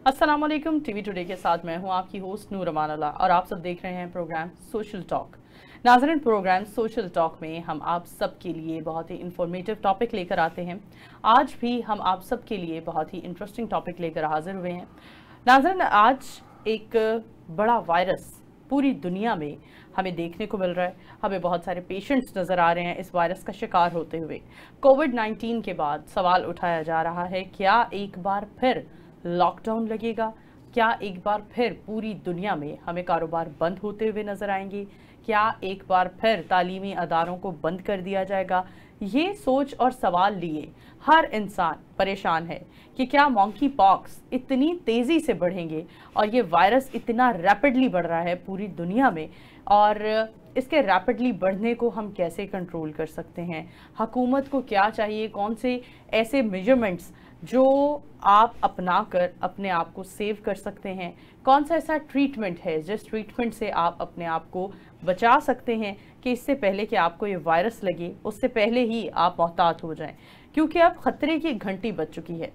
अस्सलाम वालेकुम। TV today के साथ मैं हूं आपकी होस्ट नूर अमान अल्लाह और आप सब देख रहे हैं प्रोग्राम सोशल टॉक। नाज़रीन, प्रोग्राम सोशल टॉक में हम आप सब के लिए बहुत ही इंफॉर्मेटिव टॉपिक लेकर आते हैं। आज भी हम आप सब के लिए बहुत ही इंटरेस्टिंग टॉपिक लेकर हाजिर हुए हैं। नाज़रीन, आज एक बड़ा वायरस पूरी दुनिया में हमें देखने को मिल रहा है। हमें बहुत सारे पेशेंट्स नज़र आ रहे हैं इस वायरस का शिकार होते हुए। कोविड-19 के बाद सवाल उठाया जा रहा है, क्या एक बार फिर लॉकडाउन लगेगा? क्या एक बार फिर पूरी दुनिया में हमें कारोबार बंद होते हुए नजर आएंगे? क्या एक बार फिर तालीमी अदारों को बंद कर दिया जाएगा? ये सोच और सवाल लिए हर इंसान परेशान है कि क्या मॉन्की पॉक्स इतनी तेज़ी से बढ़ेंगे और ये वायरस इतना रैपिडली बढ़ रहा है पूरी दुनिया में, और इसके रैपिडली बढ़ने को हम कैसे कंट्रोल कर सकते हैं? हुकूमत को क्या चाहिए? कौन से ऐसे मेजरमेंट्स जो आप अपना कर अपने आप को सेव कर सकते हैं? कौन सा ऐसा ट्रीटमेंट है जिस ट्रीटमेंट से आप अपने आप को बचा सकते हैं कि इससे पहले कि आपको ये वायरस लगे उससे पहले ही आप मोहतात हो जाएं? क्योंकि अब खतरे की घंटी बज चुकी है।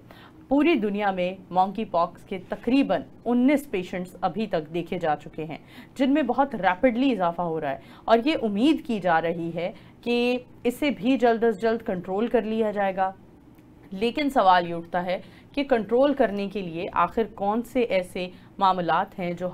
पूरी दुनिया में मॉन्की पॉक्स के तकरीबन 19 पेशेंट्स अभी तक देखे जा चुके हैं, जिनमें बहुत रैपिडली इजाफा हो रहा है और ये उम्मीद की जा रही है कि इसे भी जल्द अज जल्द कंट्रोल कर लिया जाएगा। लेकिन सवाल ये उठता है कि कंट्रोल करने के लिए आखिर कौन से ऐसे मामलात हैं जो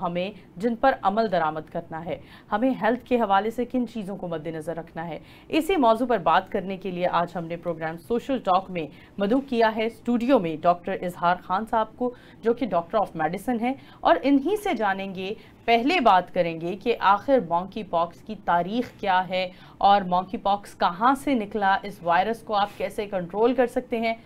जिन पर अमल दरामद करना है? हमें हेल्थ के हवाले से किन चीज़ों को मद्देनज़र रखना है? इसी मौजू पर बात करने के लिए आज हमने प्रोग्राम सोशल टॉक में मदऊ किया है स्टूडियो में डॉक्टर इजहार खान साहब को, जो कि डॉक्टर ऑफ मेडिसिन हैं, और इन्हीं से जानेंगे, पहले बात करेंगे कि आखिर मॉन्की पॉक्स की तारीख क्या है और मॉन्की पॉक्स कहाँ से निकला, इस वायरस को आप कैसे कंट्रोल कर सकते हैं।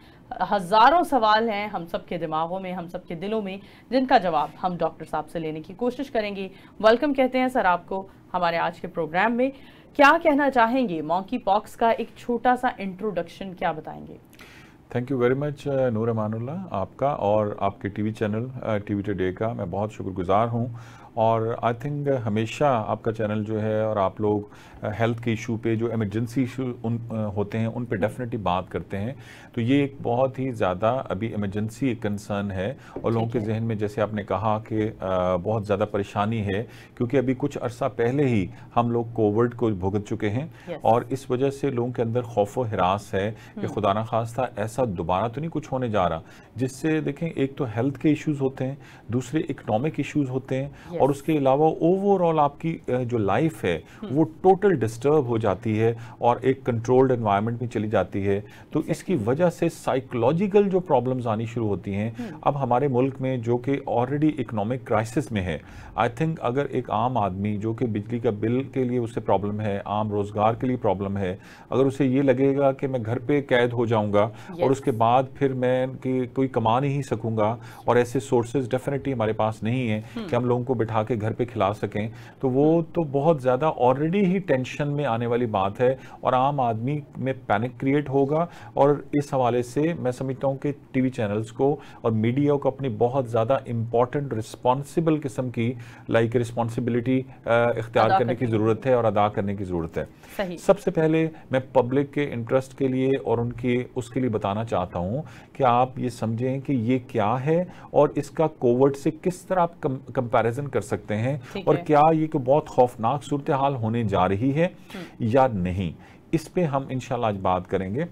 हज़ारों सवाल हैं हम सब के दिमागों में, हम सब के दिलों में, जिनका जवाब हम डॉक्टर साहब से लेने की कोशिश करेंगे। वेलकम कहते हैं सर आपको हमारे आज के प्रोग्राम में। क्या कहना चाहेंगे? मॉन्की पॉक्स का एक छोटा सा इंट्रोडक्शन क्या बताएंगे? थैंक यू वेरी मच नूर अमानुल्लाह, आपका और आपके टीवी चैनल टीवी टुडे का मैं बहुत शुक्रगुजार हूँ। और आई थिंक हमेशा आपका चैनल जो है और आप लोग हेल्थ के इशू पे, जो इमरजेंसी इशू होते हैं उन पे डेफिनेटली बात करते हैं। तो ये एक बहुत ही ज़्यादा अभी इमरजेंसी एक कंसर्न है और लोगों के जहन में, जैसे आपने कहा कि बहुत ज़्यादा परेशानी है, क्योंकि अभी कुछ अरसा पहले ही हम लोग कोविड को भुगत चुके हैं और इस वजह से लोगों के अंदर खौफ व हिरास है कि खुदा न खास्ता ऐसा दोबारा तो नहीं कुछ होने जा रहा, जिससे देखें एक तो हेल्थ के इश्यूज़ होते हैं, दूसरे इकोनॉमिक इश्यूज़ होते हैं और उसके अलावा ओवरऑल आपकी जो लाइफ है वो टोटल डिस्टर्ब हो जाती है और एक कंट्रोल्ड एनवायरनमेंट में चली जाती है। तो इसकी वजह से साइकोलॉजिकल जो प्रॉब्लम्स आनी शुरू होती हैं अब हमारे मुल्क में, जो कि ऑलरेडी इकोनॉमिक क्राइसिस में है। आई थिंक अगर एक आम आदमी जो कि बिजली का बिल के लिए उसे प्रॉब्लम है, आम रोजगार के लिए प्रॉब्लम है, अगर उसे ये लगेगा कि मैं घर पे कैद हो जाऊंगा और उसके बाद फिर मैं कोई कमा नहीं सकूंगा और ऐसे सोर्सेज डेफिनेटली हमारे पास नहीं है कि हम लोगों को बिठा के घर पे खिला सकें, तो वो तो बहुत ज़्यादा ऑलरेडी ही टेंशन में आने वाली बात है और आम आदमी में पैनिक क्रिएट होगा। और इस हवाले से मैं समझता हूँ कि टीवी चैनल्स को और मीडिया को अपनी बहुत ज़्यादा इंपॉर्टेंट रिस्पॉन्सिबल किस्म की रिस्पॉन्सिबिलिटी इख्तियार करने की ज़रूरत है और अदा करने की ज़रूरत है। सबसे पहले मैं पब्लिक के इंटरेस्ट के लिए और उसके लिए बताना चाहता हूँ कि आप ये समझें कि ये क्या है और इसका कोविड से किस तरह आप कंपैरिजन कर सकते हैं और क्या ये कोई बहुत खौफनाक सूरत हाल होने जा रही है या नहीं। इस पे हम इंशाल्लाह आज बात करेंगे।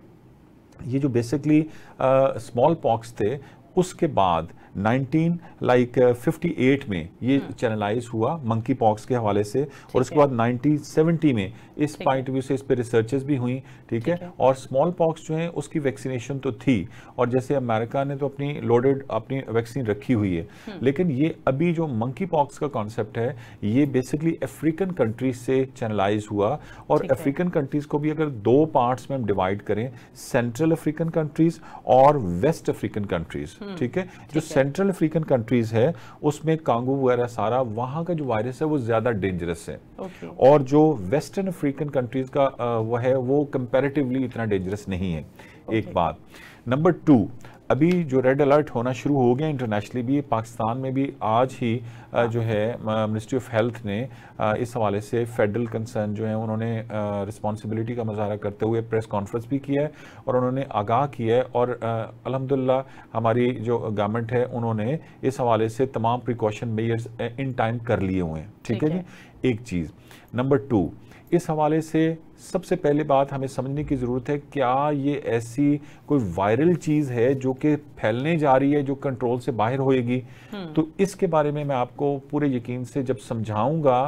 ये जो बेसिकली स्मॉल पॉक्स थे, उसके बाद 1958 में ये चैनलाइज हुआ मंकी पॉक्स के हवाले से और उसके बाद 1970 में इस पॉइंट व्यू से इस पे रिसर्चेस भी हुई, ठीक है। और स्मॉल पॉक्स जो है उसकी वैक्सीनेशन तो थी और जैसे अमेरिका ने तो अपनी वैक्सीन रखी हुई है, लेकिन ये अभी जो मंकी पॉक्स का कॉन्सेप्ट है ये बेसिकली अफ्रीकन कंट्रीज से चैनलाइज हुआ। और अफ्रीकन कंट्रीज को भी अगर दो पार्ट्स में हम डिवाइड करें, सेंट्रल अफ्रीकन कंट्रीज और वेस्ट अफ्रीकन कंट्रीज, ठीक है। जो सेंट्रल अफ्रीकन कंट्रीज है उसमें कांगो वगैरह सारा, वहां का जो वायरस है वो ज्यादा डेंजरस है और जो वेस्टर्न अफ्रीकन कंट्रीज का वो है वो कंपैरेटिवली इतना डेंजरस नहीं है। एक बात। नंबर 2, अभी जो रेड अलर्ट होना शुरू हो गया इंटरनेशनली भी, पाकिस्तान में भी आज ही जो है मिनिस्ट्री ऑफ हेल्थ ने इस हवाले से फेडरल कंसर्न जो है उन्होंने रिस्पॉन्सिबिलिटी का मुजाहरा करते हुए प्रेस कॉन्फ्रेंस भी किया है और उन्होंने आगाह किया है। और अल्हम्दुलिल्लाह हमारी जो गवर्नमेंट है उन्होंने इस हवाले से तमाम प्रिकॉशन मेजर्स इन टाइम कर लिए हुए हैं। ठीक है जी, एक चीज़। नंबर 2, इस हवाले से सबसे पहले बात हमें समझने की ज़रूरत है, क्या ये ऐसी कोई वायरल चीज़ है जो कि फैलने जा रही है, जो कंट्रोल से बाहर होएगी? तो इसके बारे में मैं आपको पूरे यकीन से जब समझाऊंगा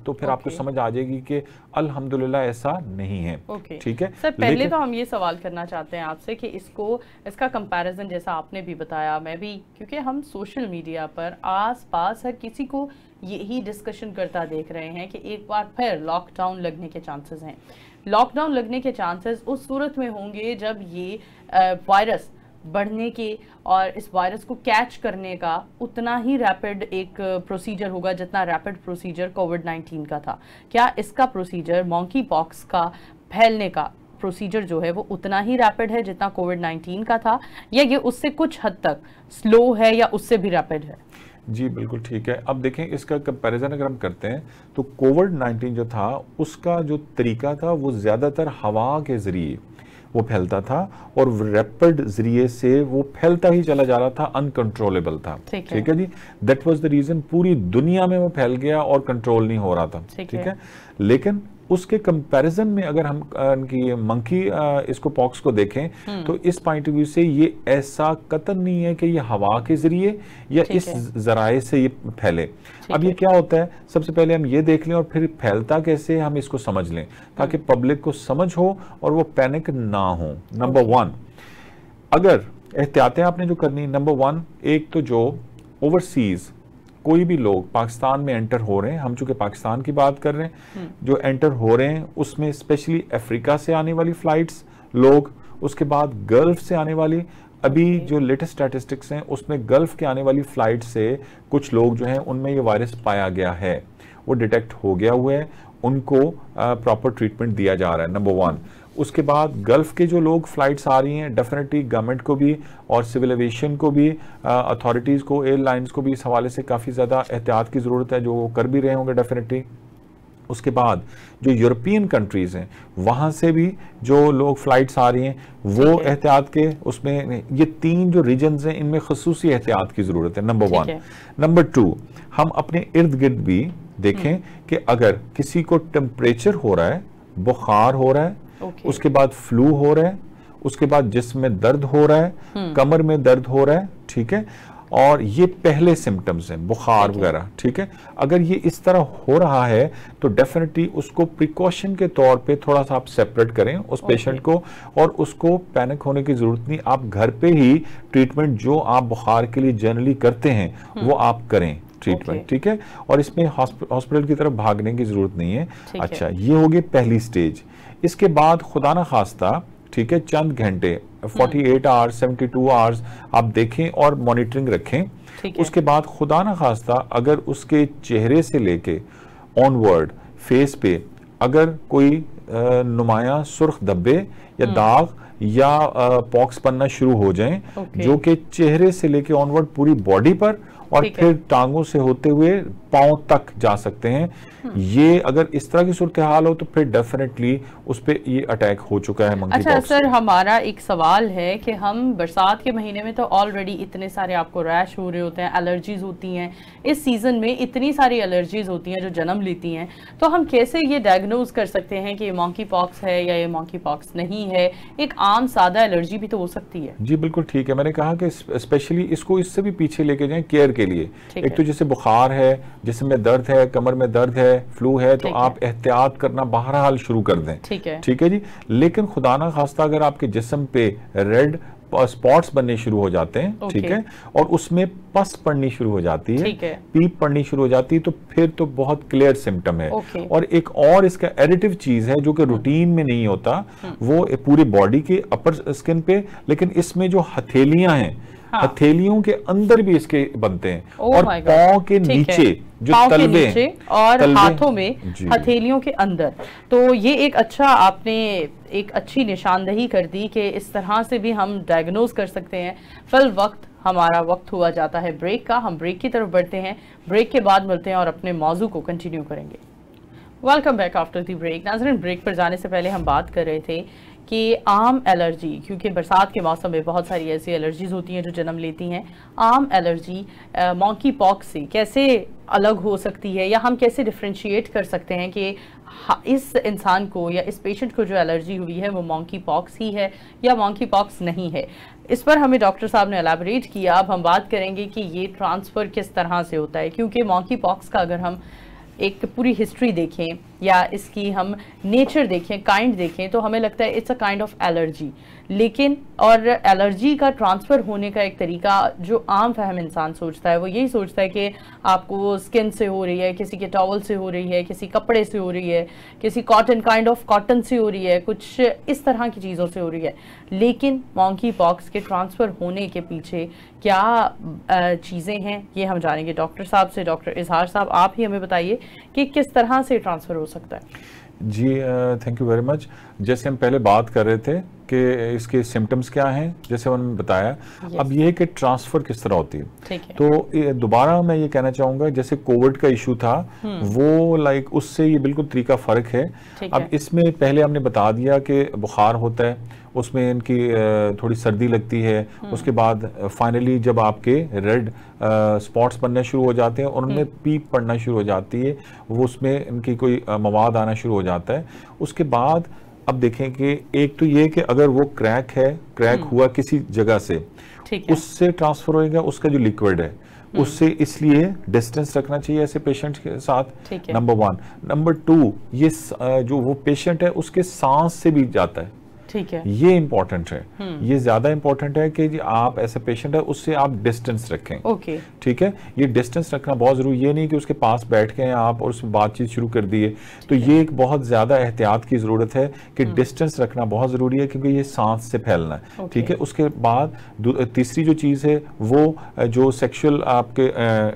तो फिर आपको समझ आ जाएगी कि अल्हम्दुलिल्लाह ऐसा नहीं है। ठीक है सर, पहले तो हम ये सवाल करना चाहते हैं आपसे कि इसका कंपैरिजन जैसा आपने भी बताया, मैं भी, क्योंकि हम सोशल मीडिया पर आस पास हर किसी को यही डिस्कशन करता देख रहे हैं कि एक बार फिर लॉकडाउन लगने के चांसेस हैं। लॉकडाउन लगने के चांसेस उस सूरत में होंगे जब ये वायरस बढ़ने के और इस वायरस को कैच करने का उतना ही रैपिड एक प्रोसीजर होगा जितना रैपिड प्रोसीजर कोविड-19 का था। क्या इसका प्रोसीजर, मॉन्की पॉक्स का फैलने का प्रोसीजर जो है वो उतना ही रैपिड है जितना कोविड-19 का था, या ये उससे कुछ हद तक स्लो है या उससे भी रैपिड है? जी बिल्कुल ठीक है। अब देखें, इसका कंपैरिजन अगर हम करते हैं तो कोविड-19 जो था उसका जो तरीका था वो ज़्यादातर हवा के ज़रिए वो फैलता था और रैपिड ज़रिए से वो फैलता ही चला जा रहा था, अनकंट्रोलेबल था। ठीक है जी, दैट वाज द रीज़न पूरी दुनिया में वो फैल गया और कंट्रोल नहीं हो रहा था। ठीक है, लेकिन उसके कंपैरिजन में अगर हम इनकी मंकी इसको पॉक्स को देखें तो इस पॉइंट ऑफ व्यू से ये ऐसा कतई नहीं है कि ये हवा के जरिए या इस जराए से ये फैले। अब ये क्या होता है, सबसे पहले हम ये देख लें और फिर फैलता कैसे हम इसको समझ लें ताकि पब्लिक को समझ हो और वो पैनिक ना हो। नंबर 1, अगर एहतियातें आपने जो करनी, नंबर 1, एक तो जो ओवरसीज कोई भी लोग पाकिस्तान में एंटर हो रहे हैं, हम चूंकि पाकिस्तान की बात कर रहे हैं, जो एंटर हो रहे हैं उसमें स्पेशली अफ्रीका से आने वाली फ्लाइट्स लोग, उसके बाद गल्फ से आने वाली, अभी जो लेटेस्ट स्टैटिस्टिक्स हैं उसमें गल्फ के आने वाली फ्लाइट से कुछ लोग जो हैं उनमें ये वायरस पाया गया है, वो डिटेक्ट हो गया हुआ है, उनको प्रॉपर ट्रीटमेंट दिया जा रहा है। नंबर 1। उसके बाद गल्फ के जो लोग फ्लाइट्स आ रही हैं, डेफिनेटली गवर्नमेंट को भी और सिविल एविएशन को भी, अथॉरिटीज़ को, एयरलाइंस को भी इस हवाले से काफ़ी ज़्यादा एहतियात की ज़रूरत है, जो वो कर भी रहे होंगे डेफिनेटली। उसके बाद जो यूरोपियन कंट्रीज़ हैं वहाँ से भी जो लोग फ्लाइट्स आ रही हैं वो एहतियात के उसमें, ये 3 जो रीजन्स हैं इनमें खसूसी एहतियात की ज़रूरत है। नंबर 1। नंबर 2, हम अपने इर्द गिर्द भी देखें कि अगर किसी को टेम्परेचर हो रहा है, बुखार हो रहा है, उसके बाद फ्लू हो रहा है, उसके बाद जिस्म में दर्द हो रहा है, कमर में दर्द हो रहा है, ठीक है, और ये पहले सिम्टम्स हैं, बुखार वगैरह, ठीक है, अगर ये इस तरह हो रहा है तो डेफिनेटली उसको प्रिकॉशन के तौर पे थोड़ा सा आप सेपरेट करें उस पेशेंट को, और उसको पैनिक होने की जरूरत नहीं, आप घर पे ही ट्रीटमेंट जो आप बुखार के लिए जनरली करते हैं वो आप करें ट्रीटमेंट। ठीक है, और इसमें हॉस्पिटल की तरफ भागने की जरूरत नहीं है। अच्छा, ये हो गई पहली स्टेज। इसके बाद खुदा ना खास्ता, ठीक है, चंद घंटे 48 आवर्स 72 आवर्स आप देखें और मॉनिटरिंग रखें। उसके बाद खुदा ना खास्ता अगर उसके चेहरे से लेके ऑनवर्ड फेस पे अगर कोई नुमाया सुर्ख धब्बे या दाग या पॉक्स बनना शुरू हो जाएं, जो कि चेहरे से लेके ऑनवर्ड पूरी बॉडी पर और फिर टांगों से होते हुए पांव तक जा सकते हैं, ये अगर इस तरह की सूरत हाल हो तो फिर डेफिनेटली उस पे ये अटैक हो चुका है मंकी पॉक्स। अच्छा सर, हमारा एक सवाल है कि हम बरसात के महीने में तो ऑलरेडी इतने सारे आपको रैश हो रहे होते हैं, एलर्जीज होती हैं, इस सीजन में इतनी सारी एलर्जीज होती हैं जो जन्म लेती हैं, तो हम कैसे ये डायग्नोज कर सकते हैं कि ये मंकी पॉक्स है या ये मंकी पॉक्स नहीं है? एक आम सादा एलर्जी भी तो हो सकती है। जी बिल्कुल ठीक है, मैंने कहा कि स्पेशली इसको इससे भी पीछे लेके जाएं केयर के लिए। एक तो जैसे बुखार है, जिस्म में दर्द है, कमर में दर्द है, फ्लू है, तो आप एहतियात करना बहरहाल शुरू कर दें। ठीक है जी, लेकिन खुदा ना खास्ता अगर आपके जिस्म पे रेड स्पॉट्स बनने शुरू हो जाते हैं, ठीक है, और उसमें पस पड़नी शुरू हो जाती है, पीप पड़नी शुरू हो जाती है, तो फिर तो बहुत क्लियर सिम्टम है। और एक और इसका एडिटिव चीज है जो कि रूटीन में नहीं होता, वो पूरी बॉडी के अपर स्किन पे, लेकिन इसमें जो हथेलियां हैं हाँ। हथेलियों के अंदर भी इसके बनते हैं Oh और my God, पाँव के ठीक है। नीचे जो पाँव के तलवे नीचे और तलवे- हाथों में, जी। हथेलियों के अंदर। तो ये एक अच्छा, आपने एक अच्छी निशानदही कर दी कि इस तरह से भी हम डायग्नोज कर सकते हैं। फिल वक्त हमारा वक्त हुआ जाता है ब्रेक का, हम ब्रेक की तरफ बढ़ते हैं। ब्रेक के बाद मिलते हैं और अपने मौजू को कंटिन्यू करेंगे। Welcome back after the break. नाज़रीन, ब्रेक पर जाने से पहले हम बात कर रहे थे कि आम एलर्जी, क्योंकि बरसात के मौसम में बहुत सारी ऐसी एलर्जीज होती हैं जो जन्म लेती हैं। आम एलर्जी मॉन्की पॉक्स से कैसे अलग हो सकती है, या हम कैसे डिफ्रेंशिएट कर सकते हैं कि इस इंसान को या इस पेशेंट को जो एलर्जी हुई है वो मॉन्की पॉक्स ही है या मॉन्की पॉक्स नहीं है। इस पर हमें डॉक्टर साहब ने एलैबोरेट किया। अब हम बात करेंगे कि ये ट्रांसफ़र किस तरह से होता है, क्योंकि मॉन्की पॉक्स का अगर हम एक पूरी हिस्ट्री देखें या इसकी हम नेचर देखें, काइंड देखें, तो हमें लगता है it's a kind of allergy. लेकिन और एलर्जी का ट्रांसफ़र होने का एक तरीका जो आम फहम इंसान सोचता है वो यही सोचता है कि आपको स्किन से हो रही है, किसी के टॉवल से हो रही है, किसी कपड़े से हो रही है, किसी कॉटन, काइंड ऑफ कॉटन से हो रही है, कुछ इस तरह की चीज़ों से हो रही है। लेकिन मॉन्की पॉक्स के ट्रांसफ़र होने के पीछे क्या चीज़ें हैं, ये हम जानेंगे डॉक्टर साहब से। डॉक्टर इजहार साहब, आप ही हमें बताइए कि किस तरह से ट्रांसफ़र हो सकता है। जी, थैंक यू वेरी मच। जैसे हम पहले बात कर रहे थे कि इसके सिम्टम्स क्या हैं, जैसे उन्होंने बताया। अब ये है कि ट्रांसफ़र किस तरह होती है। ठीक है। तो दोबारा मैं ये कहना चाहूँगा, जैसे कोविड का इशू था वो लाइक उससे ये बिल्कुल तरीका फ़र्क है। अब इसमें पहले हमने बता दिया कि बुखार होता है, उसमें इनकी थोड़ी सर्दी लगती है, उसके बाद फाइनली जब आपके रेड स्पॉट्स बनने शुरू हो जाते हैं और उनमें पीप पड़ना शुरू हो जाती है, वो उसमें इनकी कोई मवाद आना शुरू हो जाता है। उसके बाद अब देखें कि एक तो ये कि अगर वो क्रैक है, क्रैक हुआ किसी जगह से, उससे ट्रांसफर होएगा, उसका जो लिक्विड है उससे, इसलिए डिस्टेंस रखना चाहिए ऐसे पेशेंट के साथ, नंबर 1। नंबर 2, ये जो वो पेशेंट है उसके सांस से भी जाता है। ठीक है, ये इंपॉर्टेंट है, ये ज्यादा इंपॉर्टेंट है कि आप ऐसे पेशेंट है उससे आप डिस्टेंस रखें। ओके, ठीक है, ये डिस्टेंस रखना बहुत जरूरी। ये नहीं कि उसके पास बैठ गए आप और उससे बातचीत शुरू कर दिए, तो ये एक बहुत ज्यादा एहतियात की जरूरत है कि डिस्टेंस रखना बहुत जरूरी है, क्योंकि ये सांस से फैलना है। ठीक है, उसके बाद तीसरी जो चीज है वो जो सेक्सुअल आपके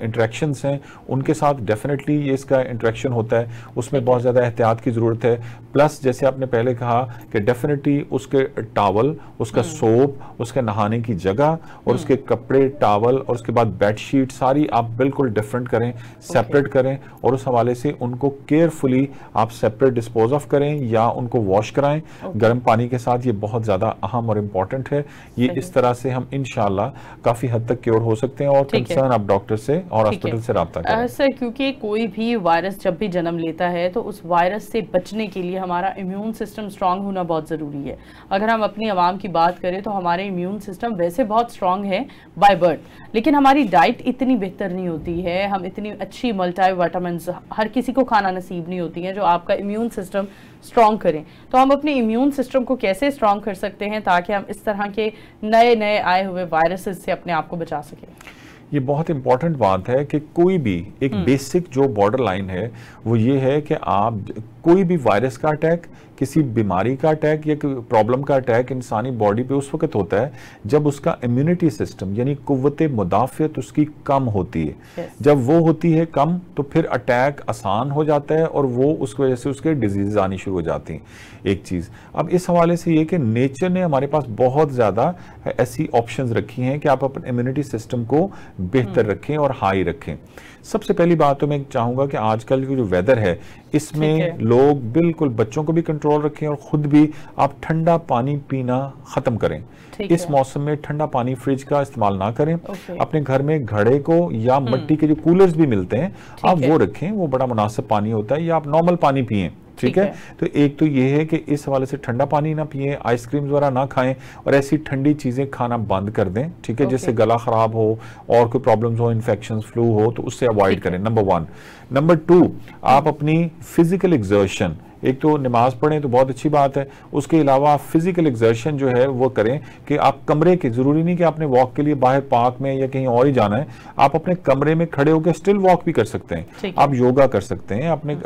इंटरेक्शंस हैं उनके साथ डेफिनेटली ये इसका इंटरेक्शन होता है, उसमें बहुत ज्यादा एहतियात की जरूरत है। प्लस जैसे आपने पहले कहा कि डेफिनेटली उसके टॉवल, उसका सोप, उसके नहाने की जगह और उसके कपड़े, टॉवल और उसके बाद बेडशीट सारी आप बिल्कुल डिफरेंट करें, सेपरेट करें, और उस हवाले से उनको केयरफुली आप सेपरेट डिस्पोज ऑफ करें या उनको वॉश कराएं गर्म पानी के साथ। ये बहुत ज्यादा अहम और इम्पोर्टेंट है। ये इस तरह से हम इंशाल्लाह काफी हद तक क्योर हो सकते हैं। और कंसर्न आप डॉक्टर से और हॉस्पिटल से रब्ता करें। सर, क्योंकि कोई भी वायरस जब भी जन्म लेता है तो उस वायरस से बचने के लिए हमारा इम्यून सिस्टम स्ट्रांग होना बहुत ज़रूरी है। अगर हम अपनी आवाम की बात करें तो हमारे इम्यून सिस्टम वैसे बहुत स्ट्रांग है बाय बर्थ, लेकिन हमारी डाइट इतनी बेहतर नहीं होती है, हम इतनी अच्छी मल्टीविटामिन्स हर किसी को खाना नसीब नहीं होती हैं जो आपका इम्यून सिस्टम स्ट्रॉन्ग करें। तो हम अपने इम्यून सिस्टम को कैसे स्ट्रॉन्ग कर सकते हैं ताकि हम इस तरह के नए नए आए हुए वायरसेस से अपने आप को बचा सकें? ये बहुत इंपॉर्टेंट बात है कि कोई भी एक बेसिक जो बॉर्डर लाइन है वो ये है कि आप कोई भी वायरस का अटैक, किसी बीमारी का अटैक या प्रॉब्लम का अटैक इंसानी बॉडी पे उस वक्त होता है जब उसका इम्यूनिटी सिस्टम यानी कुव्वते मुदाफ़ियत उसकी कम होती है। जब वो होती है कम तो फिर अटैक आसान हो जाता है और वो उसकी वजह से उसके डिजीज आनी शुरू हो जाती हैं। एक चीज़ अब इस हवाले से ये कि नेचर ने हमारे पास बहुत ज़्यादा ऐसी ऑप्शंस रखी हैं कि आप अपने इम्यूनिटी सिस्टम को बेहतर रखें और हाई रखें। सबसे पहली बात तो मैं चाहूँगा कि आजकल की जो वेदर है इसमें लोग बिल्कुल बच्चों को भी कंट्रोल रखें और खुद भी आप ठंडा पानी पीना ख़त्म करें। इस मौसम में ठंडा पानी फ्रिज का इस्तेमाल ना करें। अपने घर में घड़े को या मिट्टी के जो कूलर्स भी मिलते हैं आप वो रखें, वो बड़ा मुनासिब पानी होता है, या आप नॉर्मल पानी पिएं। ठीक है, तो एक तो ये है कि इस हवाले से ठंडा पानी ना पिए, आइसक्रीम वगैरह ना खाएं और ऐसी ठंडी चीजें खाना बंद कर दें। ठीक है, जिससे गला खराब हो और कोई प्रॉब्लम्स हो, इन्फेक्शन, फ्लू हो, तो उससे अवॉइड करें। नंबर 1। नंबर 2, आप अपनी फिजिकल एग्जर्शन एक तो नमाज पढ़ें तो बहुत अच्छी बात है, उसके अलावा आप फिजिकल एक्सर्शन जो है वो करें कि आप कमरे के, जरूरी नहीं कि आपने वॉक के लिए बाहर पार्क में या कहीं और ही जाना है, आप अपने कमरे में खड़े होकर स्टिल वॉक भी कर सकते हैं, आप योगा कर सकते हैं, अपने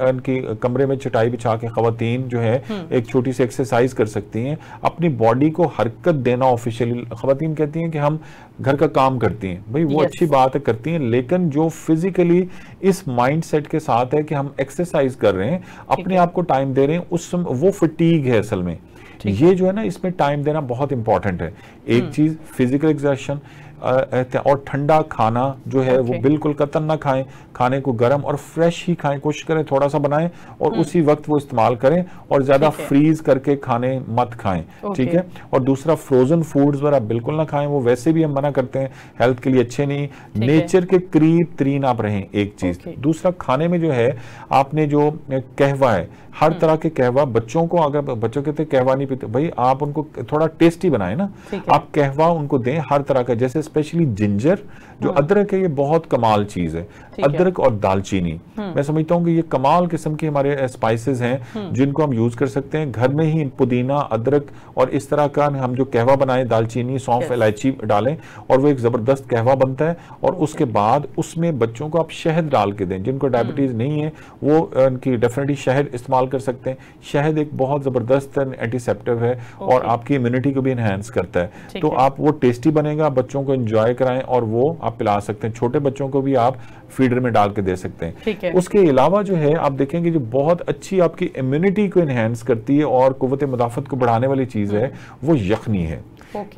कमरे में चटाई बिछा के खवातीन जो है एक छोटी सी एक्सरसाइज कर सकती हैं, अपनी बॉडी को हरकत देना। ऑफिशियली खवातीन कहती हैं कि हम घर का काम करती हैं, भाई वो अच्छी बात है, करती हैं, लेकिन जो फिजिकली इस माइंडसेट के साथ है कि हम एक्सरसाइज कर रहे हैं, अपने आप को टाइम दे रहे हैं, उस वो फटीग है असल में, ये जो है ना इसमें टाइम देना बहुत इंपॉर्टेंट है। एक चीज फिजिकल एक्सर्शन, और ठंडा खाना जो है वो बिल्कुल कतन ना खाएं, खाने को गर्म और फ्रेश ही खाएं, कोशिश करें थोड़ा सा बनाएं और उसी वक्त वो इस्तेमाल करें, और ज्यादा फ्रीज करके खाने मत खाएं, ठीक है। और दूसरा फ्रोजन फूड्स वगैरह बिल्कुल ना खाएं, वो वैसे भी हम मना करते हैं, हेल्थ के लिए अच्छे नहीं। नेचर के करीब तरीन आप रहें, एक चीज। दूसरा, खाने में जो है आपने जो कहवा है, हर तरह के कहवा, बच्चों को, अगर बच्चों कहते हैं कहवा नहीं पीते, भाई आप उनको थोड़ा टेस्टी बनाए ना, आप कहवा उनको दें हर तरह का, जैसे स्पेशली जिंजर, जो अदरक है, ये बहुत कमाल चीज है, अदरक और दालचीनी, मैं समझता हूँ कि ये कमाल किस्म के हमारे स्पाइसेस हैं जिनको हम यूज कर सकते हैं घर में ही। पुदीना, अदरक और इस तरह का हम जो कहवा बनाए, दालचीनी, सौंफ, इलायची डालें और वो एक जबरदस्त कहवा बनता है। और उसके बाद उसमें बच्चों को आप शहद डाल के दें, जिनको डायबिटीज नहीं है वो उनकी डेफिनेटली शहद इस्तेमाल कर सकते हैं। शहद एक बहुत जबरदस्त एंटीसेप्टिव है और आपकी इम्यूनिटी को भी इनहेंस करता है। तो आप वो टेस्टी बनेगा, बच्चों को एंजॉय कराएं और वो आप पिला सकते हैं। छोटे बच्चों को भी आप फीडर में डाल के दे सकते हैं। उसके अलावा जो है आप देखेंगे जो बहुत अच्छी आपकी इम्यूनिटी को इनहेंस करती है और कुव्वत मुदाफत को बढ़ाने वाली चीज है वो यखनी है।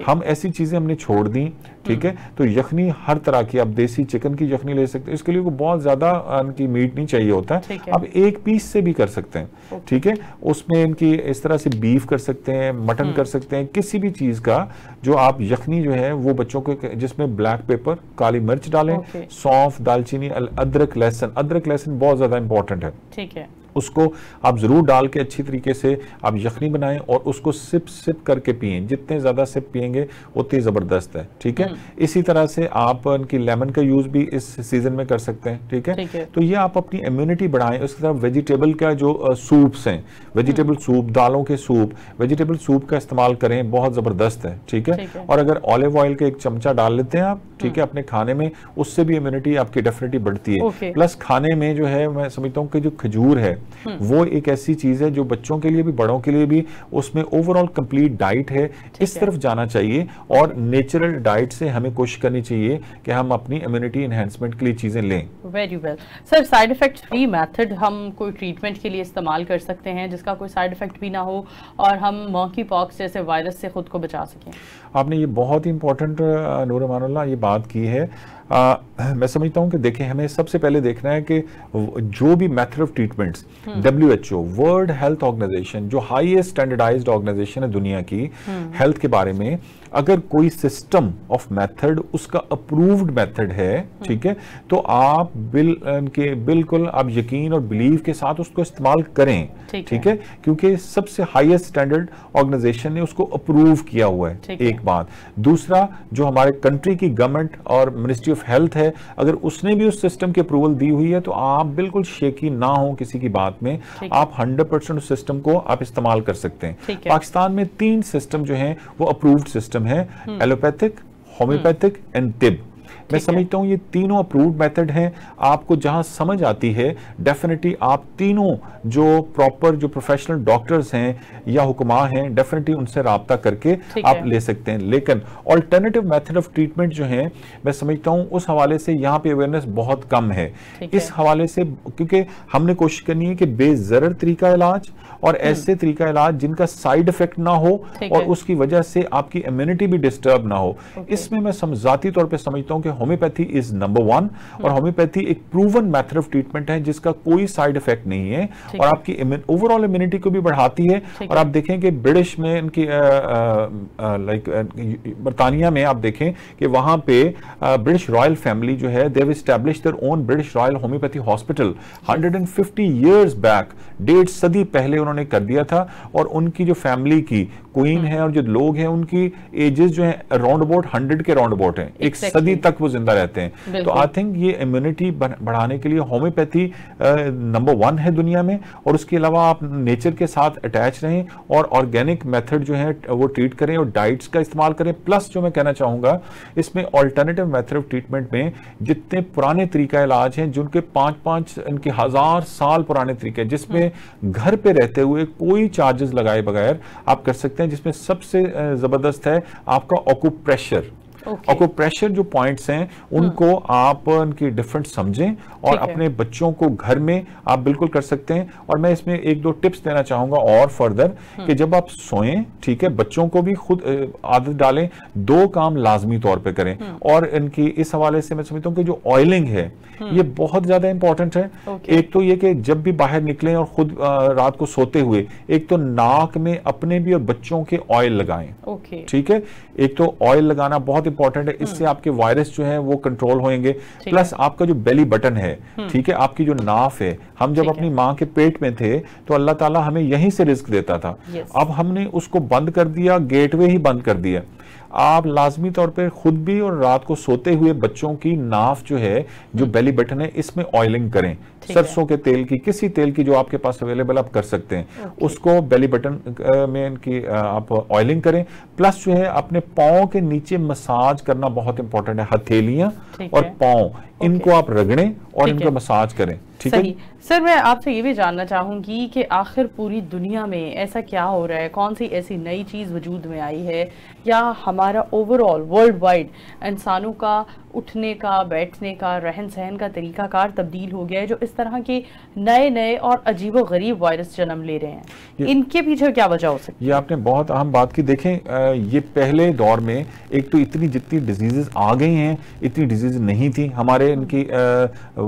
हम ऐसी चीजें हमने छोड़ दी, ठीक है। तो यखनी हर तरह की, आप देसी चिकन की यखनी ले सकते हैं, इसके लिए बहुत ज्यादा इनकी मीट नहीं चाहिए होता है, आप एक पीस से भी कर सकते हैं, ठीक है। उसमें इनकी इस तरह से बीफ कर सकते हैं, मटन कर सकते हैं, किसी भी चीज का जो आप यखनी जो है वो बच्चों को, जिसमें ब्लैक पेपर, काली मिर्च डालें, सौंफ, दालचीनी, अदरक, लहसुन, अदरक लहसुन बहुत ज्यादा इंपॉर्टेंट है, ठीक है, उसको आप जरूर डाल के अच्छी तरीके से आप यखनी बनाएं और उसको सिप सिप करके पिएं। जितने ज्यादा सिप पिएंगे उतनी जबरदस्त है, ठीक है। इसी तरह से आप इनकी लेमन का यूज भी इस सीजन में कर सकते हैं, ठीक है। तो ये आप अपनी इम्यूनिटी बढ़ाएं। उसकी तरफ वेजिटेबल का जो सूप्स हैं, वेजिटेबल सूप, दालों के सूप, वेजिटेबल सूप का इस्तेमाल करें, बहुत जबरदस्त है, ठीक है। और अगर ऑलिव ऑयल का एक चमचा डाल लेते हैं आप, ठीक है, अपने खाने में, उससे भी इम्यूनिटी आपकी डेफिनेटली बढ़ती है। प्लस खाने में जो है मैं समझता हूँ कि जो खजूर है वो एक ऐसी चीज है जो बच्चों के लिए भी बड़ों के लिए भी उसमें ओवरऑल कंप्लीट डाइट है, इस तरफ जाना चाहिए। और नेचुरल डाइट से हमें कोशिश करनी चाहिए कि हम अपनी इम्यूनिटी एनहेंसमेंट के लिए चीजें लें। Very well sir, side effect free method हम कोई ट्रीटमेंट के लिए इस्तेमाल कर सकते हैं जिसका कोई साइड इफेक्ट भी ना हो और हम मॉन्की पॉक्स जैसे वायरस से खुद को बचा सकें? आपने ये बहुत ही इंपॉर्टेंट नूर अमानुल्लाह ये बात की है। मैं समझता हूं कि देखें, हमें सबसे पहले देखना है कि जो भी method of treatments WHO, world health organisation, जो हाईएस्ट स्टैंडर्डाइज्ड ऑर्गेनाइजेशन है दुनिया की हेल्थ के बारे में, अगर कोई सिस्टम ऑफ मेथड उसका अप्रूव्ड मेथड है, ठीक है, तो आप बिल्कुल आप यकीन और बिलीव के साथ उसको इस्तेमाल करें, ठीक है, क्योंकि सबसे हाईएस्ट स्टैंडर्ड ऑर्गेनाइजेशन ने उसको अप्रूव किया हुआ है, एक बात। दूसरा, जो हमारे कंट्री की गवर्नमेंट और मिनिस्ट्री ऑफ हेल्थ है, अगर उसने भी उस सिस्टम की अप्रूवल दी हुई है तो आप बिल्कुल शेकी ना हो किसी की बात में, आप 100% उस सिस्टम को आप इस्तेमाल कर सकते हैं। पाकिस्तान में 3 सिस्टम जो हैं वो अप्रूव्ड सिस्टम है, एलोपैथिक, होम्योपैथिक एंड तिब। मैं समझता हूं ये तीनों अप्रूव्ड मेथड हैं। आपको जहां समझ आती है डेफिनेटली आप तीनों जो प्रॉपर जो प्रोफेशनल डॉक्टर्स हैं या हुक्मा हैं, डेफिनेटली उनसे राब्ता करके आप ले सकते हैं। लेकिन ऑल्टरनेटिव मेथड ऑफ ट्रीटमेंट जो है, मैं समझता हूं उस हवाले से यहाँ पे अवेयरनेस बहुत कम है। इस हवाले से क्योंकि हमने कोशिश करनी है कि बेज़रर तरीका इलाज और ऐसे तरीका इलाज जिनका साइड इफेक्ट ना हो और उसकी वजह से आपकी इम्यूनिटी भी डिस्टर्ब ना हो। इसमें मैं ज़ाती तौर पे समझता हूं कि होम्योपैथी इज नंबर 1 और होम्योपैथी एक प्रूवन मेथड ऑफ ट्रीटमेंट है जिसका कोई साइड इफेक्ट नहीं है और आपकी ओवरऑल इम्यूनिटी को भी बढ़ाती है। और आप देखें कि ब्रिटिश में इनकी बरतानिया में आप देखें कि वहां पे ब्रिटिश रॉयल फैमिली जो है, they have established their own British royal homeopathy hospital 150 years back, 1.5 सदी पहले उन्होंने कर दिया था। और उनकी जो फैमिली की क्वीन है और जो लोग हैं उनकी एजेस जो है राउंड अबाउट 100 के राउंड अबाउट हैं, एक सदी तक वो जिंदा रहते हैं। तो आई थिंक ये इम्यूनिटी बढ़ाने के लिए होम्योपैथी नंबर 1 है दुनिया में, और उसके अलावा आप नेचर के साथ अटैच रहें और ऑर्गेनिक मेथड जो है वो ट्रीट करें और डाइट्स का इस्तेमाल करें। प्लस जो मैं कहना चाहूंगा, इसमें ऑल्टरनेटिव मेथड ऑफ ट्रीटमेंट में जितने पुराने तरीका इलाज हैं, जिनके 5-5 इनके 1000 साल पुराने तरीके, जिसमें घर पे रहते हुए कोई चार्जेस लगाए बगैर आप कर सकते हैं, जिसमें सबसे जबरदस्त है आपका ऑक्यूप्रेशर। ऑक्यूप्रेशर जो पॉइंट्स हैं उनको आप उनकी डिफरेंट समझें और अपने बच्चों को घर में आप बिल्कुल कर सकते हैं। और मैं इसमें 1-2 टिप्स देना चाहूंगा और फर्दर कि जब आप सोएं, ठीक है, बच्चों को भी खुद आदत डालें, 2 काम लाजमी तौर पे करें। और इनकी इस हवाले से मैं समझता हूं कि जो ऑयलिंग है ये बहुत ज्यादा इंपॉर्टेंट है। एक तो ये कि जब भी बाहर निकलें और खुद रात को सोते हुए एक तो नाक में अपने भी और बच्चों के ऑयल लगाएं, ठीक है। एक तो ऑयल लगाना बहुत इंपॉर्टेंट है, इससे आपके वायरस जो है वो कंट्रोल होंगे। प्लस आपका जो बेली बटन है, ठीक है, आपकी जो नाफ है, हम जब अपनी माँ के पेट में थे तो अल्लाह ताला हमें यहीं से रिस्क देता था। अब हमने उसको बंद कर दिया, गेटवे ही बंद कर दिया। आप लाजमी तौर पर खुद भी और रात को सोते हुए बच्चों की नाफ जो है, जो बेली बटन है, इसमें ऑयलिंग करें। सरसों के तेल की, किसी तेल की जो आपके पास अवेलेबल आप कर सकते हैं, उसको बेली बटन में इनकी आप ऑयलिंग करें। प्लस जो है अपने पाँव के नीचे मसाज करना बहुत इंपॉर्टेंट है। हथेलियां और पाँव, इनको आप रगड़ें और इनको मसाज करें, ठीक है। सर, मैं आपसे ये भी जानना चाहूंगी कि आखिर पूरी दुनिया में ऐसा क्या हो रहा है, कौन सी ऐसी नई चीज वजूद में आई है, या हमारा ओवरऑल वर्ल्ड वाइड इंसानों का उठने का, बैठने का, रहन सहन का तरीकाकार तब्दील हो गया है, जो इस तरह के नए नए और अजीबो गरीब वायरस जन्म ले रहे हैं? इनके पीछे क्या वजह हो सकती है? ये आपने बहुत अहम बात की। देखें, ये पहले दौर में एक तो इतनी जितनी डिजीजेस आ गई हैं, इतनी डिजीज नहीं थी। हमारे इनकी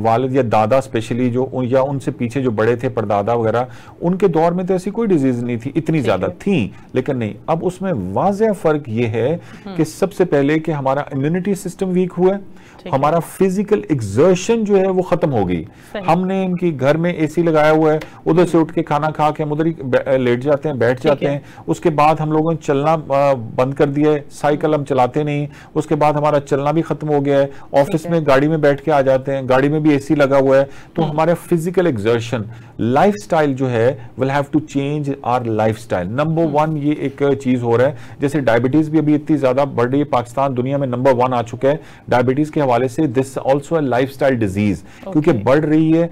वालिद या दादा स्पेशली जो, या उनसे पीछे जो बड़े थे, परदादा वगैरह, उनके दौर में तो ऐसी कोई डिजीज नहीं थी। इतनी ज्यादा थी लेकिन नहीं। अब उसमें वाज़ेह फर्क ये है कि सबसे पहले कि हमारा इम्यूनिटी सिस्टम वीक हुआ है, हमारा फिजिकल एक्सर्शन जो है वो खत्म हो गई। हमने इनकी घर में एसी लगाया हुआ है, उधर से उठ के खाना खा के हम उधर ही लेट जाते हैं, बैठ जाते हैं। उसके बाद हम लोगों ने चलना बंद कर दिया है, साइकिल हम चलाते नहीं। उसके बाद हमारा चलना भी खत्म हो गया है। ऑफिस में गाड़ी में बैठ के आ जाते हैं, गाड़ी में भी एसी लगा हुआ है। तो हमारे फिजिकल एक्सर्शन, लाइफस्टाइल जो है, will have to change our lifestyle. Number 1 ये एक चीज हो रहा है। जैसे डायबिटीज भी अभी इतनी ज्यादा बढ़ रही है, पाकिस्तान दुनिया में नंबर 1 आ चुका है डायबिटीज के हवाले से। दिस ऑल्सो है लाइफस्टाइल डिजीज, क्योंकि बढ़ रही है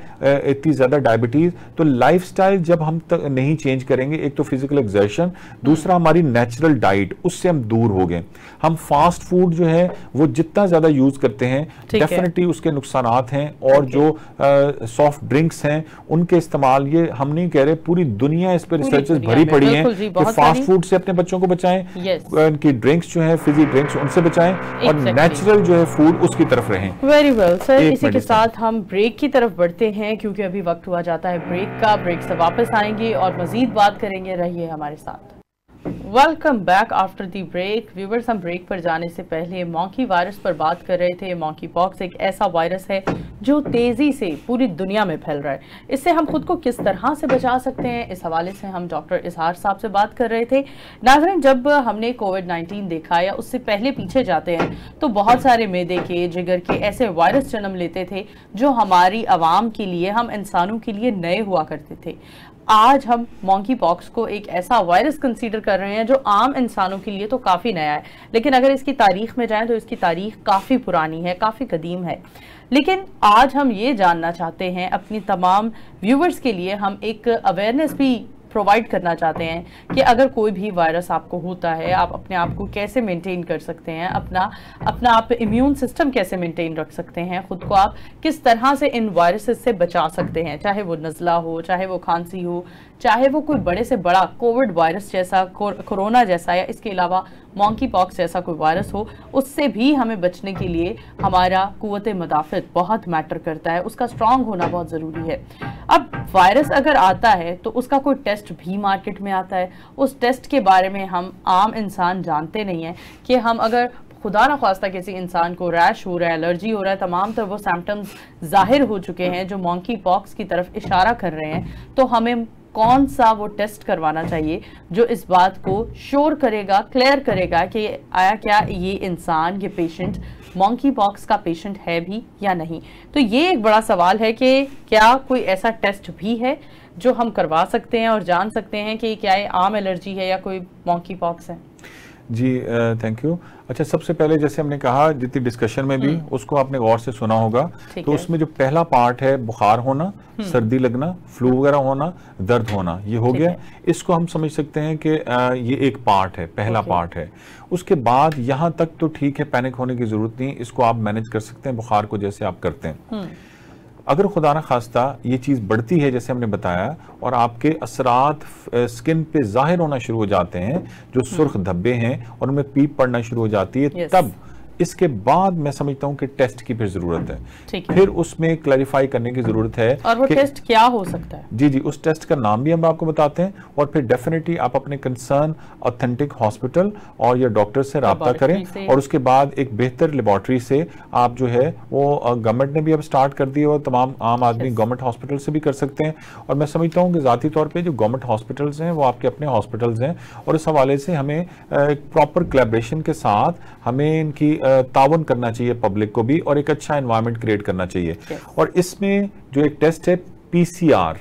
इतनी ज्यादा डायबिटीज। तो लाइफस्टाइल जब हम तक नहीं चेंज करेंगे, एक तो फिजिकल एक्सर्शन, दूसरा हमारी नेचुरल डाइट, उससे हम दूर हो गए। हम फास्ट फूड जो है वो जितना ज्यादा यूज करते हैं, डेफिनेटली उसके नुकसानात हैं। और जो सॉफ्ट ड्रिंक्स हैं उनके इस्तेमाल, ये हम नहीं कह रहे, पूरी दुनिया इस पर रिसर्चेस भरी पड़ी हैं कि फास्ट फूड से अपने बच्चों को बचाएं, उनकी ड्रिंक्स जो है, फिजी ड्रिंक्स, उनसे बचाएं, और नेचुरल जो है फूड उसकी तरफ रहें। वेरी वेल सर, इसी के साथ हम ब्रेक की तरफ बढ़ते हैं, क्योंकि अभी वक्त हुआ जाता है ब्रेक का। ब्रेक से वापस आएंगे और मजीद बात करेंगे, रहिए हमारे साथ। Welcome back after the break. Viewers, हम ब्रेक पर जाने से पहले मॉन्की वायरस पर बात कर रहे थे। मॉन्की पॉक्स एक ऐसा वायरस है जो तेजी से पूरी दुनिया में फैल रहा है। इससे हम खुद को किस तरह से बचा सकते हैं, इस हवाले से हम डॉक्टर इजहार साहब से बात कर रहे थे। नाज़रीन, जब हमने कोविड-19 देखा या उससे पहले पीछे जाते हैं तो बहुत सारे मैदे के, जिगर के ऐसे वायरस जन्म लेते थे जो हमारी आवाम के लिए, हम इंसानों के लिए नए हुआ करते थे। आज हम मॉन्की पॉक्स को एक ऐसा वायरस कंसीडर कर रहे हैं जो आम इंसानों के लिए तो काफ़ी नया है, लेकिन अगर इसकी तारीख में जाएं तो इसकी तारीख काफ़ी पुरानी है, काफ़ी कदीम है। लेकिन आज हम ये जानना चाहते हैं, अपनी तमाम व्यूवर्स के लिए हम एक अवेयरनेस भी प्रोवाइड करना चाहते हैं कि अगर कोई भी वायरस आपको होता है, आप अपने आप को कैसे मेंटेन कर सकते हैं, अपना आप इम्यून सिस्टम कैसे मेंटेन रख सकते हैं, खुद को आप किस तरह से इन वायरसेस से बचा सकते हैं, चाहे वो नज़ला हो, चाहे वो खांसी हो, चाहे वो कोई बड़े से बड़ा कोविड वायरस जैसा, कोरोना जैसा, या इसके अलावा मॉन्की पॉक्स जैसा कोई वायरस हो। उससे भी हमें बचने के लिए हमारा कुव्वते मदाफ़त बहुत मैटर करता है, उसका स्ट्रांग होना बहुत ज़रूरी है। अब वायरस अगर आता है तो उसका कोई टेस्ट भी मार्केट में आता है। उस टेस्ट के बारे में हम आम इंसान जानते नहीं हैं कि हम अगर खुदा न ख्वास्ता किसी इंसान को रैश हो रहा है, एलर्जी हो रहा है, तमाम वो सिम्टम्स जाहिर हो चुके हैं जो मॉन्की पॉक्स की तरफ इशारा कर रहे हैं, तो हमें कौन सा वो टेस्ट करवाना चाहिए जो इस बात को श्योर करेगा, क्लियर करेगा कि आया क्या ये इंसान, ये पेशेंट मॉन्की पॉक्स का पेशेंट है भी या नहीं। तो ये एक बड़ा सवाल है कि क्या कोई ऐसा टेस्ट भी है जो हम करवा सकते हैं और जान सकते हैं कि क्या ये आम एलर्जी है या कोई मॉन्की पॉक्स है। जी थैंक यू। अच्छा, सबसे पहले जैसे हमने कहा जितनी डिस्कशन में भी उसको आपने गौर से सुना होगा, तो उसमें जो पहला पार्ट है बुखार होना, सर्दी लगना, फ्लू वगैरह होना, दर्द होना, ये हो गया। इसको हम समझ सकते हैं कि ये एक पार्ट है, पहला पार्ट है। उसके बाद यहाँ तक तो ठीक है, पैनिक होने की जरूरत नहीं, इसको आप मैनेज कर सकते हैं बुखार को जैसे आप करते हैं। अगर खुदा न खास्ता ये चीज़ बढ़ती है जैसे हमने बताया और आपके असरात स्किन पे जाहिर होना शुरू हो जाते हैं, जो सुर्ख धब्बे हैं और उनमें पीप पड़ना शुरू हो जाती है, तब इसके बाद मैं समझता हूं कि टेस्ट की फिर जरूरत है, फिर उसमें क्लैरिफाई करने की जरूरत है। और वो टेस्ट क्या हो सकता है? जी, उस टेस्ट का नाम भी हम आपको बताते हैं और फिर डेफिनेटली आप अपने कंसर्न ऑथेंटिक हॉस्पिटल और या डॉक्टर से राब्ता करें और उसके बाद एक बेहतर लेबॉर्ट्री से आप जो है वो गवर्नमेंट ने भी अब स्टार्ट कर दी है और तमाम आम आदमी गवर्नमेंट हॉस्पिटल से भी कर सकते हैं। और मैं समझता हूँ कि ज़ाती तौर पर जो गवर्नमेंट हॉस्पिटल्स हैं वो आपके अपने हॉस्पिटल्स हैं और इस हवाले से हमें एक प्रॉपर कोलैबोरेशन के साथ हमें इनकी तावन करना चाहिए पब्लिक को भी और एक अच्छा एनवायरनमेंट क्रिएट करना चाहिए। और इसमें जो एक टेस्ट है पीसीआर,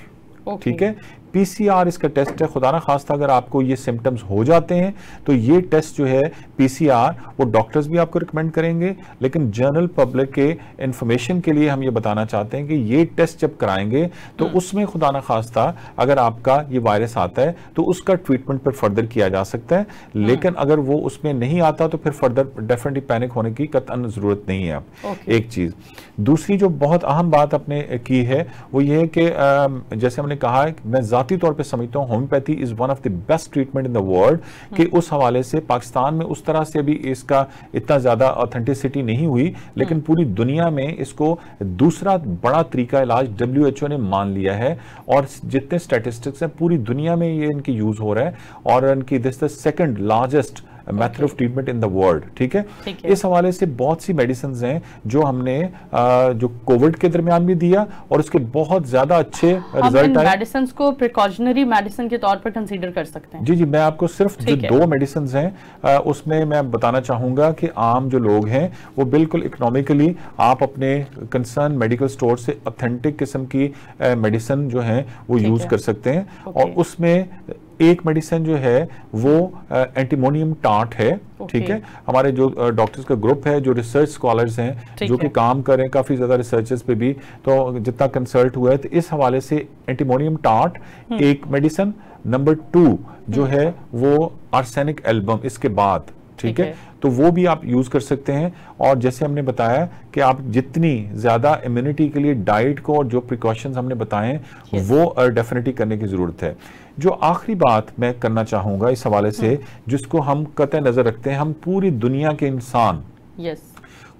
ठीक है, पीसीआर इसका टेस्ट है। खुदा ना खास्ता अगर आपको ये सिम्टम्स हो जाते हैं तो ये टेस्ट जो है पीसीआर, वो डॉक्टर्स भी आपको रिकमेंड करेंगे, लेकिन जनरल पब्लिक के इंफॉर्मेशन के लिए हम ये बताना चाहते हैं कि ये टेस्ट जब कराएंगे तो उसमें खुदा ना खास्ता अगर आपका ये वायरस आता है तो उसका ट्रीटमेंट पर फर्दर किया जा सकता है, लेकिन अगर वो उसमें नहीं आता तो फिर फर्दर डेफिनेटली पैनिक होने की कतई जरूरत नहीं है। आप एक चीज, दूसरी जो बहुत अहम बात आपने की है वो ये है कि जैसे हमने कहा है, मैं ज़ाती तौर पे समझता हूँ homeopathy is one of the best treatment in the world, कि उस हवाले से पाकिस्तान में उस तरह से भी इसका इतना ज्यादा ऑथेंटिसिटी नहीं हुई, लेकिन पूरी दुनिया में इसको दूसरा बड़ा तरीका इलाज WHO ने मान लिया है और जितने स्टैटिस्टिक्स हैं पूरी दुनिया में ये इनकी यूज हो रहा है और इनकी this the second largest method of treatment in the world. ठीक है, इस हवाले से बहुत सी मेडिसिन हैं जो हमने जो कोविड के दरमियान भी दिया और उसके बहुत ज्यादा अच्छे रिजल्ट आए। मेडिसिन को प्रिकॉशनरी मेडिसिन के तौर पर कंसीडर कर सकते हैं। जी, मैं आपको सिर्फ जो 2 मेडिसिन हैं उसमें मैं बताना चाहूंगा कि आम जो लोग हैं वो बिल्कुल इकोनॉमिकली आप अपने कंसर्न मेडिकल स्टोर से ऑथेंटिक किस्म की मेडिसिन जो है वो यूज कर सकते हैं। और उसमें एक मेडिसिन जो है वो एंटीमोनियम टार्ट है। ठीक है, हमारे जो डॉक्टर्स का ग्रुप है, जो रिसर्च स्कॉलर्स हैं जो कि काम कर रहे हैं काफी ज्यादा रिसर्चेस पे भी, तो जितना कंसल्ट हुआ है तो इस हवाले से एंटीमोनियम टार्ट एक मेडिसिन, नंबर 2 जो है वो आर्सेनिक एल्बम इसके बाद। ठीक है, तो वो भी आप यूज कर सकते हैं। और जैसे हमने बताया कि आप जितनी ज्यादा इम्यूनिटी के लिए डाइट को और जो प्रिकॉशंस हमने बताए वो डेफिनेटली करने की जरूरत है। जो आखिरी बात मैं करना चाहूंगा इस हवाले से, जिसको हम कतई नजर रखते हैं, हम पूरी दुनिया के इंसान,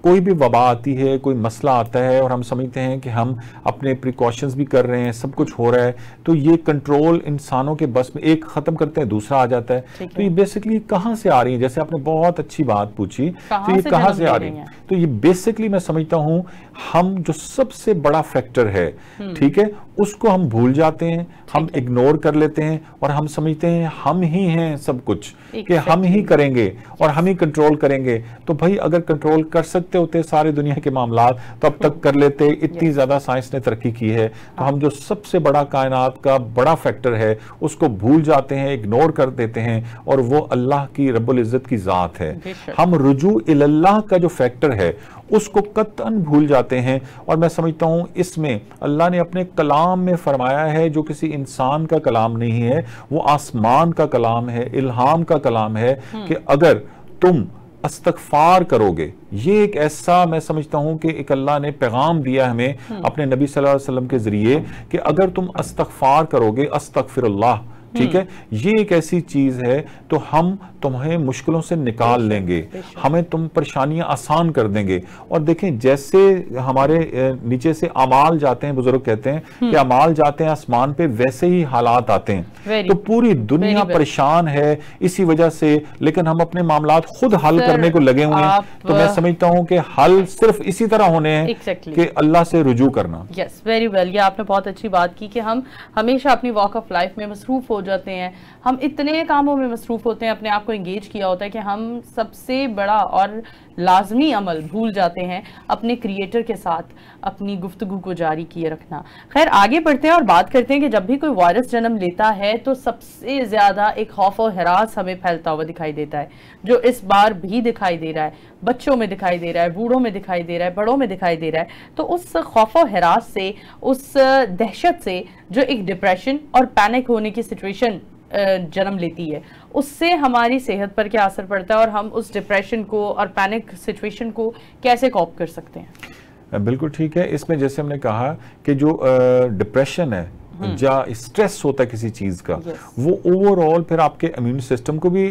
कोई भी वबा आती है, कोई मसला आता है और हम समझते हैं कि हम अपने प्रिकॉशंस भी कर रहे हैं, सब कुछ हो रहा है, तो ये कंट्रोल इंसानों के बस में, एक खत्म करते हैं दूसरा आ जाता है। तो ये बेसिकली कहाँ से आ रही है, जैसे आपने बहुत अच्छी बात पूछी, तो ये कहाँ से आ रही है? तो ये बेसिकली मैं समझता हूँ हम जो सबसे बड़ा फैक्टर है, ठीक है, उसको हम भूल जाते हैं, हम इग्नोर कर लेते हैं और हम समझते हैं हम ही हैं सब कुछ, कि हम ही करेंगे और हम ही कंट्रोल करेंगे। तो भाई अगर कंट्रोल कर सकते होते सारी दुनिया के मामलात तो अब तक कर लेते, इतनी ज्यादा साइंस ने तरक्की की है। तो हम जो सबसे बड़ा कायनात का बड़ा फैक्टर है उसको भूल जाते हैं, इग्नोर कर देते हैं, और वो अल्लाह की रब्बुल इज्जत की जात है। हम रुजू इल्लाह का जो फैक्टर है उसको कतई भूल जाते हैं। और मैं समझता हूं इसमें अल्लाह ने अपने कलाम में फरमाया है, जो किसी इंसान का कलाम नहीं है, वो आसमान का कलाम है, इल्हाम का कलाम है, कि अगर तुम अस्तगफार करोगे, ये एक ऐसा मैं समझता हूं कि एक अल्लाह ने पैगाम दिया हमें अपने नबी सल्लल्लाहु अलैहि वसल्लम के जरिए, कि अगर तुम अस्तगफार करोगे, अस्तगफिरुल्लाह, ठीक है, ये एक ऐसी चीज है तो हम तुम्हें मुश्किलों से निकाल लेंगे, हमें तुम परेशानियां आसान कर देंगे। और देखें जैसे हमारे नीचे से अमाल जाते हैं, बुजुर्ग कहते हैं कि अमाल जाते हैं आसमान पे, वैसे ही हालात आते हैं। तो पूरी दुनिया परेशान है इसी वजह से, लेकिन हम अपने मामलात खुद हल करने को लगे हुए हैं। तो मैं समझता हूं कि हल सिर्फ इसी तरह होने हैं कि अल्लाह से रुजू करना। यस, वेरी वेल, ये आपने बहुत अच्छी बात की कि हम हमेशा अपनी वॉक ऑफ लाइफ में मसरूफ हो जाते हैं, हम इतने कामों में मसरूफ होते हैं, अपने आप को एंगेज किया होता है कि हम सबसे बड़ा और लाजमी अमल भूल जाते हैं, अपने क्रिएटर के साथ अपनी गुफ्तगू को जारी किए रखना। खैर, आगे बढ़ते हैं और बात करते हैं कि जब भी कोई वायरस जन्म लेता है तो सबसे ज्यादा एक खौफ और हरास हमें फैलता हुआ दिखाई देता है, जो इस बार भी दिखाई दे रहा है, बच्चों में दिखाई दे रहा है, बूढ़ों में दिखाई दे रहा है, बड़ों में दिखाई दे रहा है। तो उस खौफ और हरास से, उस दहशत से जो एक डिप्रेशन और पैनिक होने की सिचुएशन जन्म लेती है, उससे हमारी सेहत पर क्या असर पड़ता है और हम उस डिप्रेशन को और पैनिक सिचुएशन को कैसे कॉप कर सकते हैं? बिल्कुल ठीक है। इसमें जैसे हमने कहा कि जो डिप्रेशन है या स्ट्रेस होता है किसी चीज का, वो ओवरऑल फिर आपके इम्यून सिस्टम को भी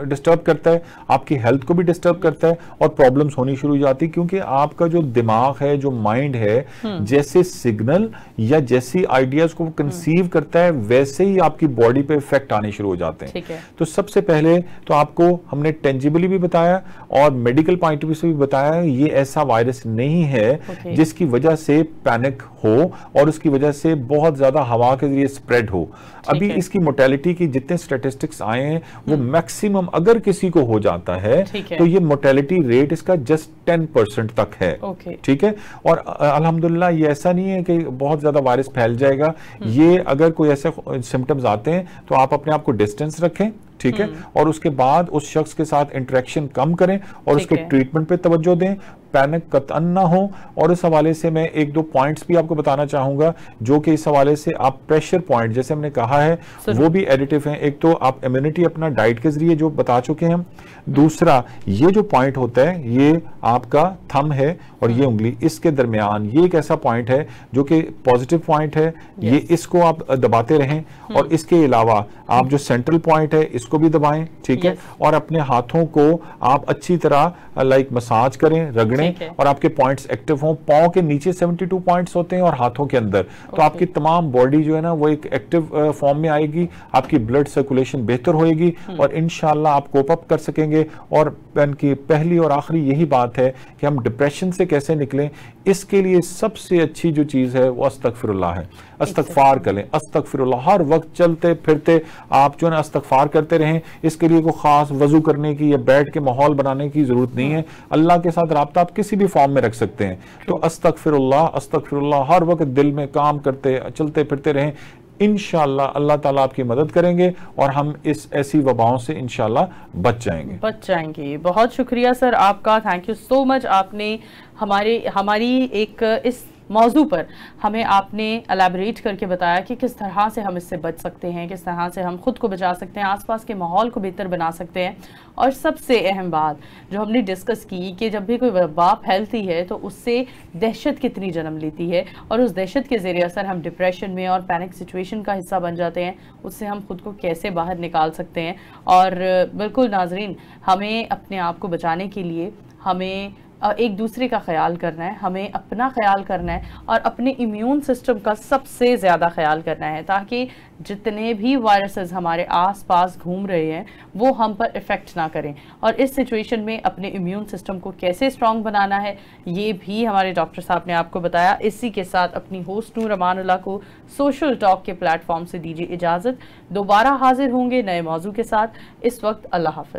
डिस्टर्ब करता है, आपकी हेल्थ को भी डिस्टर्ब करता है और प्रॉब्लम्स होनी शुरू हो जाती है। क्योंकि आपका जो दिमाग है, जो माइंड है, जैसे सिग्नल या जैसी आइडियाज को कंसीव करता है, वैसे ही आपकी बॉडी पे इफेक्ट आने शुरू हो जाते हैं। तो सबसे पहले तो आपको हमने टेंजिबली भी बताया और मेडिकल पॉइंट ऑफ व्यू से भी बताया, ये ऐसा वायरस नहीं है जिसकी वजह से पैनिक हो और उसकी वजह से बहुत ज्यादा हवा के जरिए स्प्रेड हो। अभी इसकी मोर्टेलिटी की जितने स्टैटिस्टिक्स आए हैं वो मैक्सिमम अगर किसी को हो जाता है तो ये मोर्टेलिटी रेट इसका जस्ट 10% तक है। ठीक है, और अल्हम्दुलिल्लाह ये ऐसा नहीं है कि बहुत ज्यादा वायरस फैल जाएगा। ये अगर कोई ऐसे सिम्टम्स आते हैं तो आप अपने आप को डिस्टेंस रखें, ठीक है, और उसके बाद उस शख्स के साथ इंटरेक्शन कम करें और उसके ट्रीटमेंट पे तवज्जो दें, पैनिक कतअन ना हो। और इस हवाले से मैं एक दो पॉइंट्स भी आपको बताना चाहूंगा जो कि इस हवाले से आप प्रेशर पॉइंट जैसे हमने कहा है वो भी एडिटिव हैं। एक तो आप इम्यूनिटी अपना डाइट के जरिए जो बता चुके हैं, दूसरा ये जो पॉइंट होता है ये आपका थंब है और ये उंगली, इसके दरमियान ये एक ऐसा पॉइंट है जो कि पॉजिटिव पॉइंट है, ये इसको आप दबाते रहें। और इसके अलावा आप जो सेंट्रल पॉइंट है इसको भी दबाएं, ठीक है, और अपने हाथों को आप अच्छी तरह लाइक मसाज करें, रगड़ें और आपके पॉइंट्स एक्टिव हों। पांव के नीचे 72 पॉइंट्स होते हैं और हाथों के अंदर, तो आपकी तमाम बॉडी जो है ना वो एक एक्टिव फॉर्म में आएगी, आपकी ब्लड सर्कुलेशन बेहतर होएगी और इंशाल्लाह आप कोप अप कर सकेंगे। और की पहली और आखिरी यही बात है कि हम डिप्रेशन से कैसे निकलें, इसके लिए सबसे अच्छी जो चीज है वो अस्तगफिरुल्लाह है। अस्तगफार करें, अस्तगफिरुल्लाह हर वक्त चलते फिरते आप जो है ना अस्तगफार करते रहें। इसके लिए कोई खास वजू करने की या बैठ के माहौल बनाने की जरूरत नहीं है, अल्लाह के साथ राब्ता आप किसी भी फॉर्म में रख सकते हैं। तो अस्तगफिरुल्लाह अस्तगफिरुल्लाह हर वक्त दिल में काम करते चलते फिरते रहें। इंशाअल्लाह अल्लाह ताला आपकी मदद करेंगे और हम इस ऐसी वबाओं से इंशाअल्लाह बच जाएंगे। बहुत शुक्रिया सर आपका, थैंक यू सो मच। आपने हमारी एक इस मौजू पर हमें आपने एलैबोरेट करके बताया कि किस तरह से हम इससे बच सकते हैं, किस तरह से हम खुद को बचा सकते हैं, आसपास के माहौल को बेहतर बना सकते हैं। और सबसे अहम बात जो हमने डिस्कस की कि जब भी कोई वबा फैलती है तो उससे दहशत कितनी जन्म लेती है और उस दहशत के ज़रिए असर हम डिप्रेशन में और पैनिक सिचुएशन का हिस्सा बन जाते हैं, उससे हम खुद को कैसे बाहर निकाल सकते हैं। और बिल्कुल नाजरीन, हमें अपने आप को बचाने के लिए हमें एक दूसरे का ख्याल करना है, हमें अपना ख्याल करना है और अपने इम्यून सिस्टम का सबसे ज़्यादा ख्याल करना है, ताकि जितने भी वायरसेस हमारे आसपास घूम रहे हैं वो हम पर इफ़ेक्ट ना करें। और इस सिचुएशन में अपने इम्यून सिस्टम को कैसे स्ट्रॉन्ग बनाना है ये भी हमारे डॉक्टर साहब ने आपको बताया। इसी के साथ अपनी होस्ट नूर अमानुल्लाह को सोशल टॉक के प्लेटफॉर्म से दीजिए इजाज़त। दोबारा हाजिर होंगे नए मौजू के साथ। इस वक्त अल्लाह हाफ़िज़।